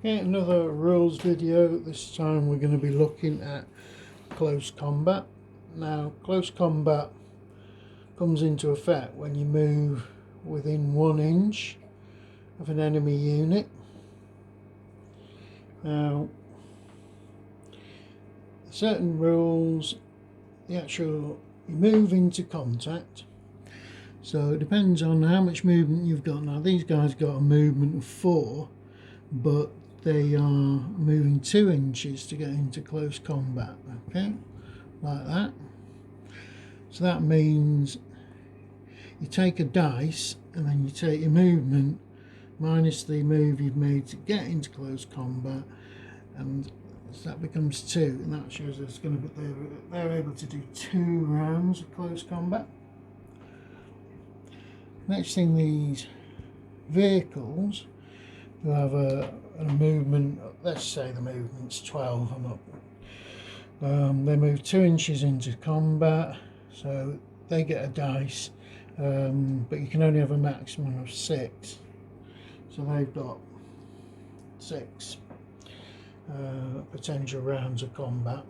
Okay, another rules video. This time we're going to be looking at close combat. Now, close combat comes into effect when you move within 1 inch of an enemy unit. Now, certain rules, you move into contact, so it depends on how much movement you've got. Now, these guys got a movement of 4, but they are moving 2 inches to get into close combat, okay, like that. So that means you take a dice and then you take your movement minus the move you've made to get into close combat, and so that becomes 2, and that shows it's going to be they're able to do 2 rounds of close combat. Next thing, these vehicles who have a movement, let's say the movement's 12 and up, they move 2 inches into combat, so they get a dice, but you can only have a maximum of 6, so they've got 6 potential rounds of combat.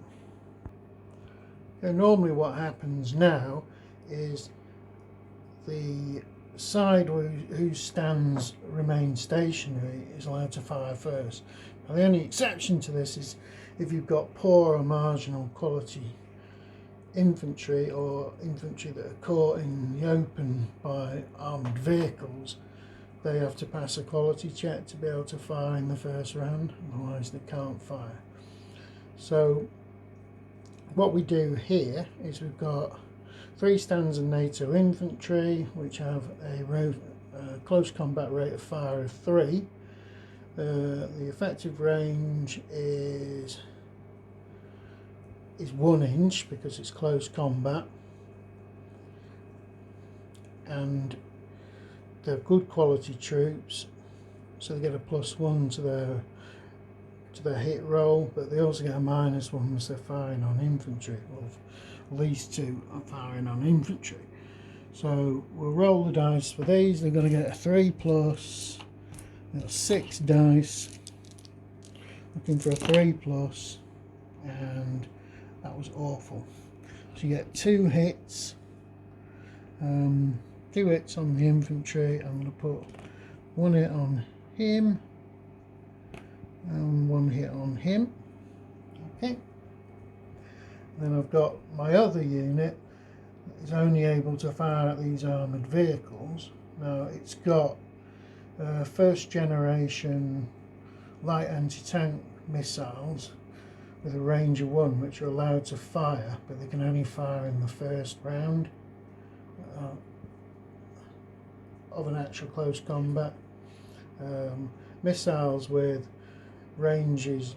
And normally what happens now is the side whose stands remain stationary is allowed to fire first. Now, the only exception to this is if you've got poor or marginal quality infantry, or infantry that are caught in the open by armoured vehicles. They have to pass a quality check to be able to fire in the first round, otherwise they can't fire. So what we do here is we've got 3 stands of NATO infantry which have a close combat rate of fire of 3. The effective range is 1 inch because it's close combat, and they're good quality troops, so they get a +1 to their hit roll, but they also get a -1 once they're firing on infantry. Well, these 2 are firing on infantry. So we'll roll the dice for these. They're going to get a 3+, 6 dice, looking for a 3+, and that was awful. So you get 2 hits, 2 hits on the infantry. I'm going to put 1 hit on him and 1 hit on him. Okay. Then I've got my other unit that is only able to fire at these armoured vehicles. Now, it's got first generation light anti-tank missiles with a range of 1, which are allowed to fire, but they can only fire in the first round of an actual close combat. Missiles with ranges,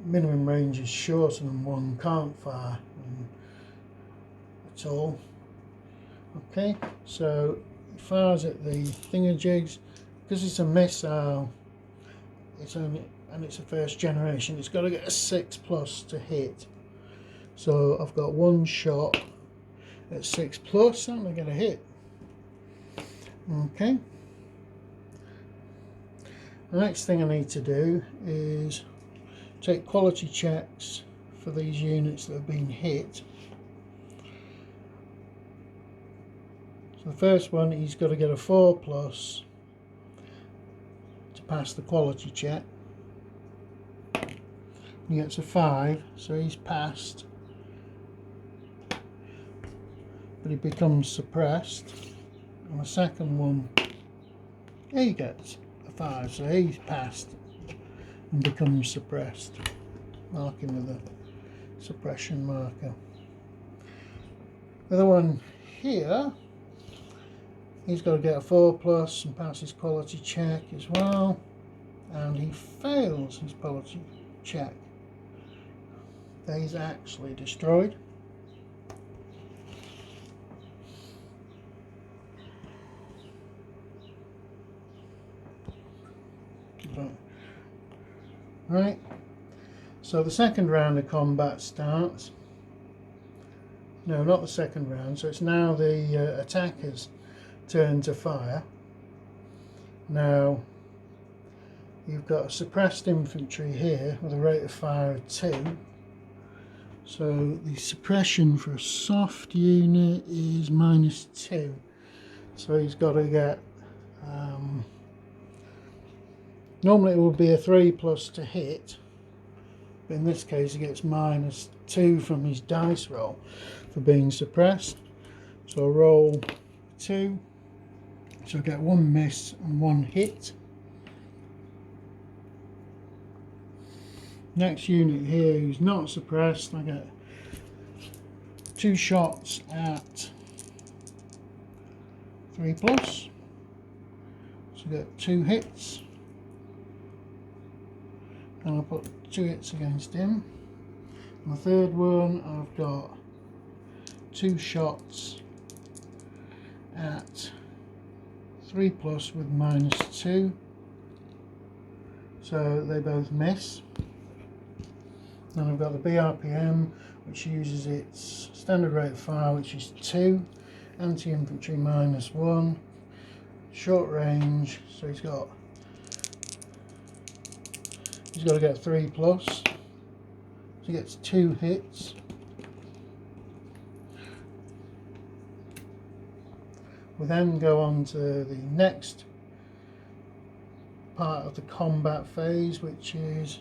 minimum ranges shorter than 1, can't fire at all. Okay, so it fires at the thingamajigs. Because it's a missile, and it's a first generation, it's got to get a 6+ to hit. So I've got 1 shot at 6+, and I get a hit. Okay. The next thing I need to do is take quality checks for these units that have been hit. So the first one, he's got to get a 4+ to pass the quality check. He gets a 5, so he's passed, but he becomes suppressed. And the second one, he gets a 5, so he's passed and becomes suppressed, marking with a suppression marker. The other one here, he's got to get a 4+ and pass his quality check as well, and he fails his quality check. He's actually destroyed. Right, so the second round of combat starts. No, not the second round, so it's now the attacker's turn to fire. Now, you've got a suppressed infantry here with a rate of fire of 2. So the suppression for a soft unit is -2. So he's got to get, normally it would be a 3+ to hit, but in this case he gets -2 from his dice roll for being suppressed. So I roll 2, so I get 1 miss and 1 hit. Next unit here who's not suppressed, I get 2 shots at 3+, so I get 2 hits, and I put 2 hits against him. And the third one, I've got 2 shots at 3+ with -2, so they both miss. Then I've got the BRPM, which uses its standard rate of fire, which is 2, anti-infantry -1, short range, so he's got to get 3+, so he gets 2 hits. We then go on to the next part of the combat phase, which is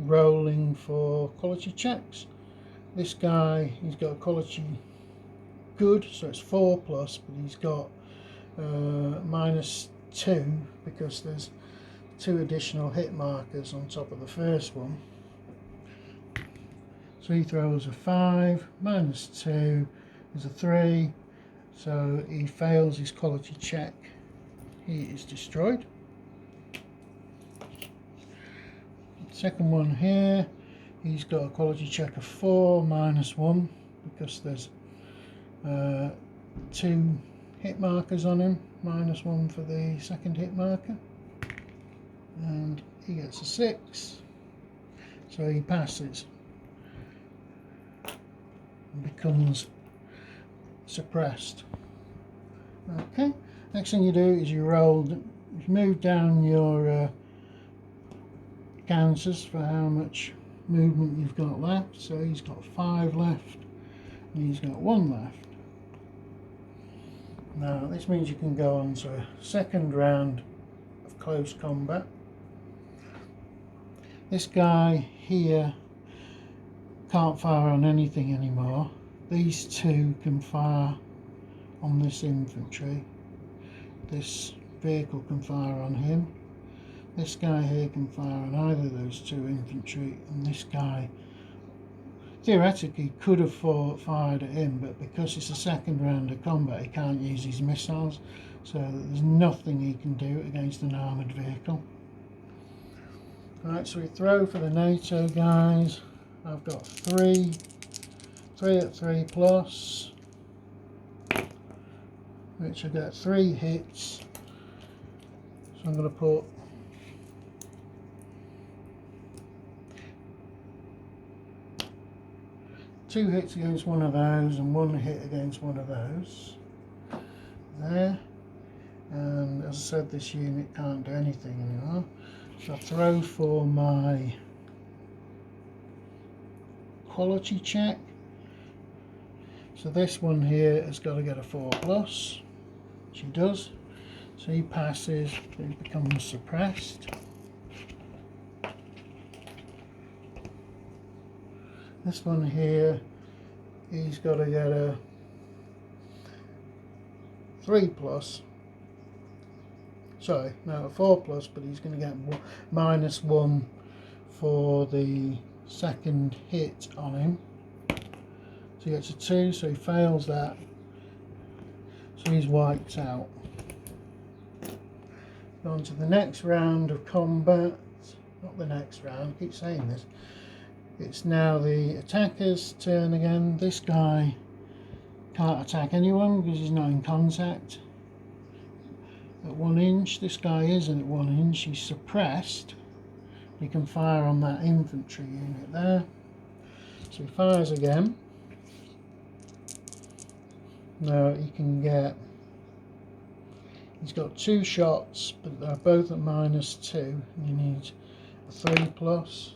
rolling for quality checks. This guy, he's got a quality good, so it's 4+, but he's got -2 because there's 2 additional hit markers on top of the first one. So he throws a 5, -2 is a 3, so he fails his quality check. He is destroyed. Second one here, he's got a quality check of 4, -1, because there's 2 hit markers on him, -1 for the second hit marker, and he gets a 6, so he passes and becomes suppressed. Okay, next thing you do is you move down your counters for how much movement you've got left. So he's got 5 left and he's got 1 left. Now this means you can go on to a second round of close combat. This guy here can't fire on anything anymore. These 2 can fire on this infantry. This vehicle can fire on him. This guy here can fire on either of those 2 infantry, and this guy theoretically could have fired at him, but because it's a second round of combat he can't use his missiles, so there's nothing he can do against an armoured vehicle. Right, so we throw for the NATO guys. I've got 3 at 3+, which I get 3 hits, so I'm going to put 2 hits against one of those and 1 hit against one of those there. And as I said, this unit can't do anything anymore, so I throw for my quality check. So this one here has got to get a 4+, which he does, so he passes, but he becomes suppressed. This one here, he's got to get a 3+, sorry, no, a 4+, but he's going to get -1 for the second hit on him. So he gets a 2, so he fails that, so he's wiped out. Go on to the next round of combat, not the next round, I keep saying this. It's now the attacker's turn again. This guy can't attack anyone because he's not in contact at 1 inch. This guy isn't at 1 inch, he's suppressed. He can fire on that infantry unit there. So he fires again. Now he can get He's got 2 shots, but they're both at -2. You need a 3+.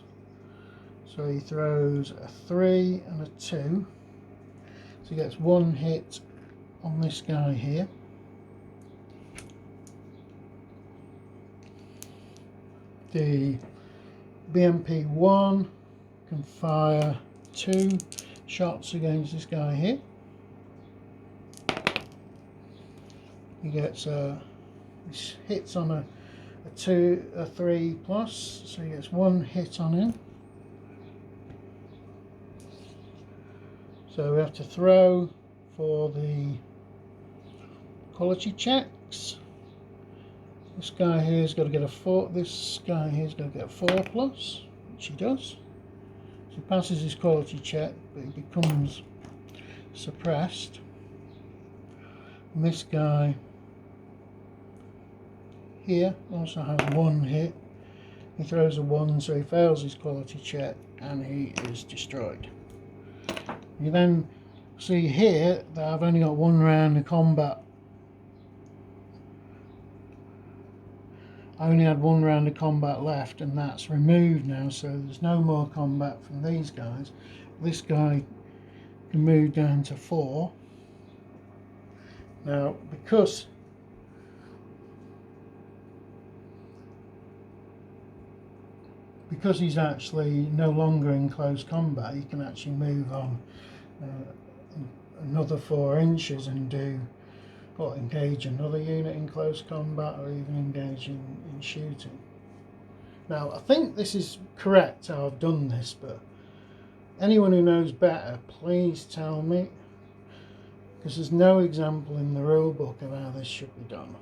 So he throws a 3 and a 2. So he gets 1 hit on this guy here. The BMP-1 can fire 2 shots against this guy here. He gets hits on a 3+, so he gets 1 hit on him. So we have to throw for the quality checks. This guy here's got to get a 4. This guy here's got to get a 4+, which he does. So he passes his quality check, but he becomes suppressed. And this guy here also has 1 hit. He throws a 1, so he fails his quality check, and he is destroyed. You then see here that I've only got 1 round of combat. I only had 1 round of combat left, and that's removed now, so there's no more combat from these guys. This guy can move down to 4. Now, because he's actually no longer in close combat, he can actually move on another 4 inches and engage another unit in close combat, or even engage in shooting. Now, I think this is correct how I've done this, but anyone who knows better, please tell me, because there's no example in the rule book of how this should be done.